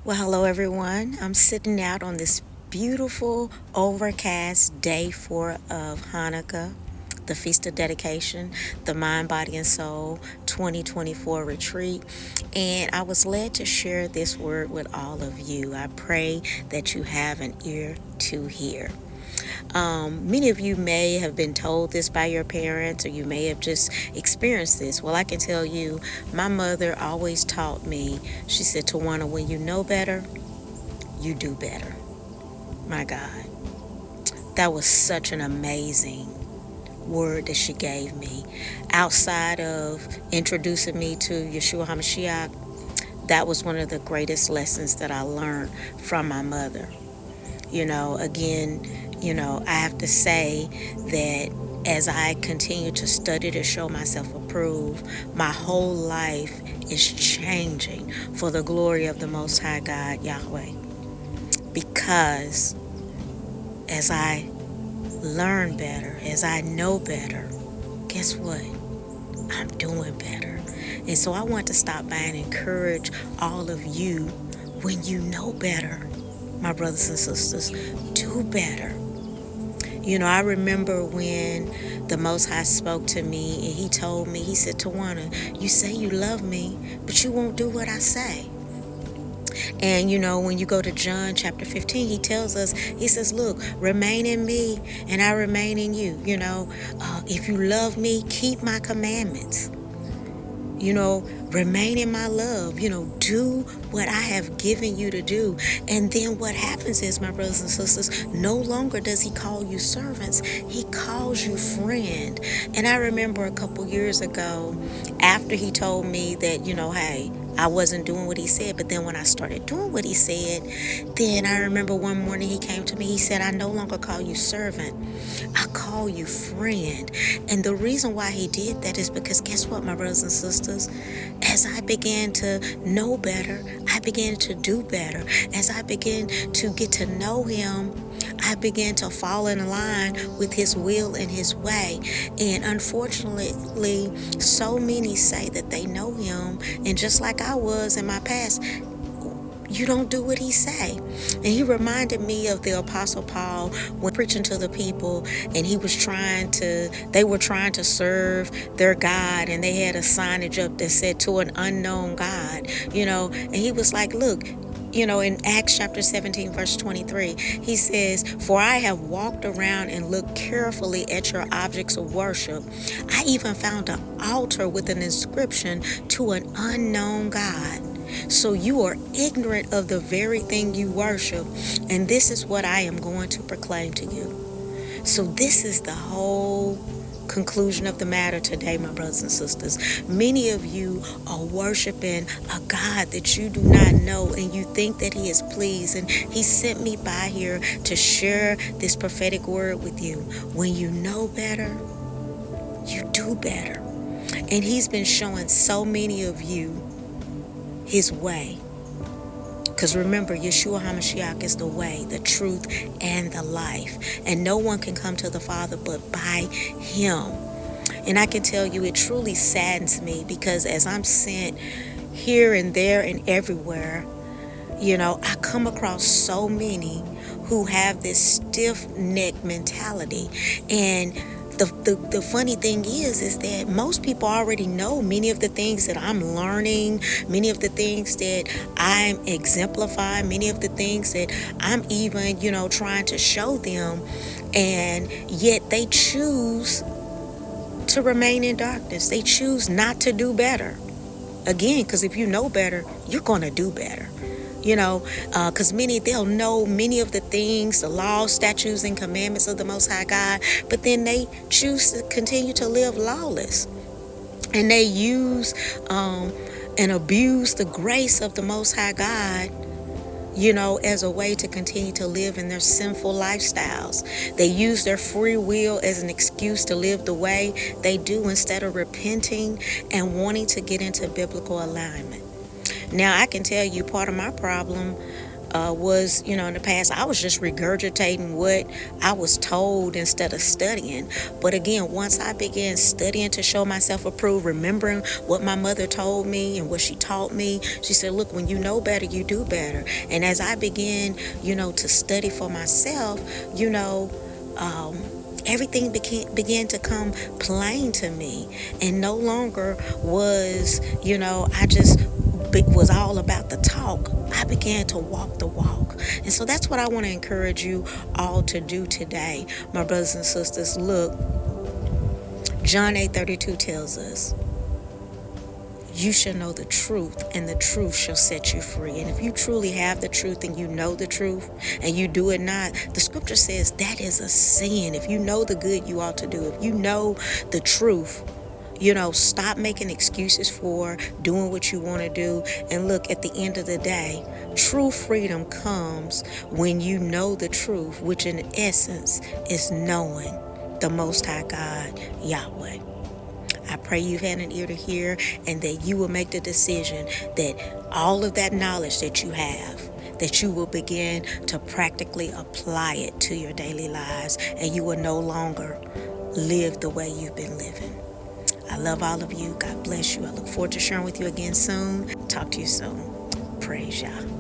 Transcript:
Well, hello everyone. I'm sitting out on this beautiful overcast day 4 of Hanukkah, the Feast of Dedication, the Mind, Body, and Soul 2024 retreat. And I was led to share this word with all of you. I pray that you have an ear to hear. Many of you may have been told this by your parents, or you may have just experienced this. Well, I can tell you, my mother always taught me, she said, Tuwana, when you know better, you do better. My God, that was such an amazing word that she gave me. Outside of introducing me to Yeshua HaMashiach, that was one of the greatest lessons that I learned from my mother. Again, I have to say that as I continue to study to show myself approved, my whole life is changing for the glory of the Most High God, Yahweh. Because as I learn better, as I know better, guess what? I'm doing better. And so I want to stop by and encourage all of you, when you know better, my brothers and sisters, do better. I remember when the Most High spoke to me and he told me, he said, Tawana, you say you love me, but you won't do what I say. And when you go to John chapter 15, he tells us, he says, look, remain in me and I remain in you. If you love me, keep my commandments. Remain in my love. Do what I have given you to do. And then what happens is, my brothers and sisters, no longer does he call you servants, he calls you friend. And I remember a couple years ago, after he told me that, hey, I wasn't doing what he said, but then when I started doing what he said, then I remember one morning he came to me, he said, I no longer call you servant, I call you friend. And the reason why he did that is because guess what, my brothers and sisters? As I began to know better, I began to do better. As I began to get to know him, I began to fall in line with his will and his way. And unfortunately, so many say that they know him, and just like I was in my past, you don't do what he say. And he reminded me of the Apostle Paul when preaching to the people, and they were trying to serve their God, and they had a signage up that said, to an unknown God, and he was like, look, in Acts chapter 17, verse 23, he says, for I have walked around and looked carefully at your objects of worship. I even found an altar with an inscription, to an unknown God. So you are ignorant of the very thing you worship, and this is what I am going to proclaim to you. So this is the whole conclusion of the matter today, my brothers and sisters. Many of you are worshiping a God that you do not know, and you think that he is pleased, and he sent me by here to share this prophetic word with you. When you know better, you do better. And he's been showing so many of you his way. Because remember, Yeshua HaMashiach is the way, the truth, and the life. And no one can come to the Father but by him. And I can tell you, it truly saddens me, because as I'm sent here and there and everywhere, I come across so many who have this stiff-necked mentality. And the funny thing is that most people already know many of the things that I'm learning, many of the things that I'm exemplifying, many of the things that I'm even, trying to show them, and yet they choose to remain in darkness. They choose not to do better. Again, because if you know better, you're going to do better. Because they'll know many of the things, the laws, statutes, and commandments of the Most High God, but then they choose to continue to live lawless. And they use and abuse the grace of the Most High God, as a way to continue to live in their sinful lifestyles. They use their free will as an excuse to live the way they do, instead of repenting and wanting to get into biblical alignment. Now, I can tell you, part of my problem was, in the past, I was just regurgitating what I was told instead of studying. But again, once I began studying to show myself approved, remembering what my mother told me and what she taught me, she said, look, when you know better, you do better. And as I began, to study for myself, everything began to come plain to me, and no longer was, I just was all about the talk. I began to walk the walk. And so that's what I want to encourage you all to do today, my brothers and sisters. Look, John 8:32 tells us, you shall know the truth, and the truth shall set you free. And if you truly have the truth and you know the truth and you do it not, the scripture says that is a sin. If you know the good you ought to do, if you know the truth, stop making excuses for doing what you want to do. And look, at the end of the day, true freedom comes when you know the truth, which in essence is knowing the Most High God, Yahweh. I pray you've had an ear to hear, and that you will make the decision that all of that knowledge that you have, that you will begin to practically apply it to your daily lives, and you will no longer live the way you've been living. I love all of you. God bless you. I look forward to sharing with you again soon. Talk to you soon. Praise Yah.